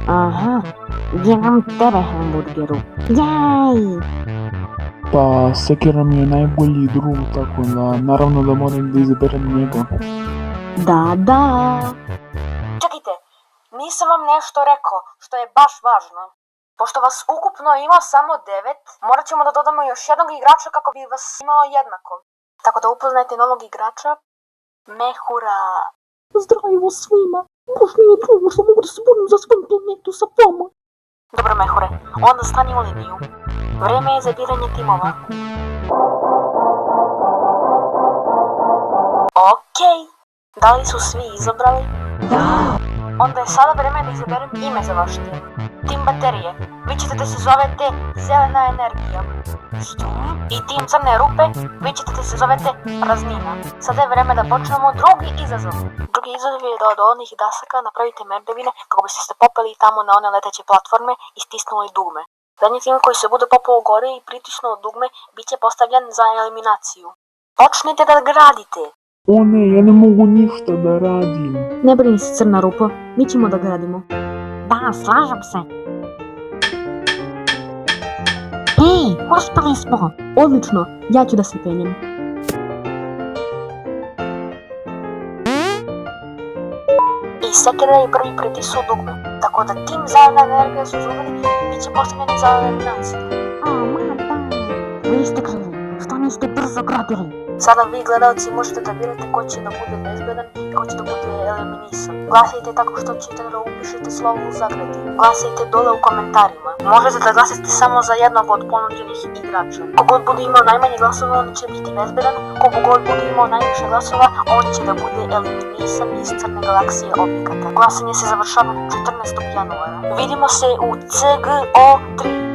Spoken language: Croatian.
Aha, imam tebe hamburgeru. Jej! Pa Sekira mi je najbolji drug, tako da naravno da moram da izaberem njega. Da. Čekajte, nisam vam nešto rekao, što je baš važno. Pošto vas ukupno ima samo 9, morat ćemo da dodamo još jednog igrača kako bi vas imalo jednako. Tako da upoznajte novog igrača, Mehura. Zdravo svima. Baš mi je drago što mogu da se borim za svoj planetu sa vama. Dobro, Mehure, onda stani u liniju. Vreme je za biranje timova. Okej, da li su svi izabrali? Da! Onda je sada vreme da izaberem ime za vaš tim. Tim baterije. Vi ćete da se zovete Zelena energija. Što? I tim crne rupe, vi ćete da se zovete Praznina. Sada je vreme da počnemo drugi izazov. Drugi izazov je da od onih dasaka napravite merdevine kako biste se popeli tamo na one leteće platforme i stisnuli dugme. Zadnji tim koji se bude popao gore i pritisnuo dugme bit će postavljen za eliminaciju. Počnite da gradite! O ne, ja ne mogu ništa da radim. Ne brini se, crna rupa, mi ćemo da gradimo. Da, slažem se. Uspeli smo. Odlično, ja ću da se penjem. I Sekira je prvi pritisnuo dugme, tako da tim Zelena energija su izgubili bit će postavljeni za eliminaciju. Vi ste krivi. Što niste brzo gradili? Sada vi gledalci možete da birate ko će da bude bezbedan i ko će da bude eliminisan. Glasajte tako što ćete da upišete slovo u zagradi. Glasajte dole u komentarima. Možete da glasate samo za jednog od ponuđenih igrača. Kogod bude imao najmanje glasova, on će biti bezbedan. Kogod bude imao najviše glasova, on će da bude eliminisan iz crne galaksije objekata. Glasanje se završava 14. januara. Vidimo se u CGO 3.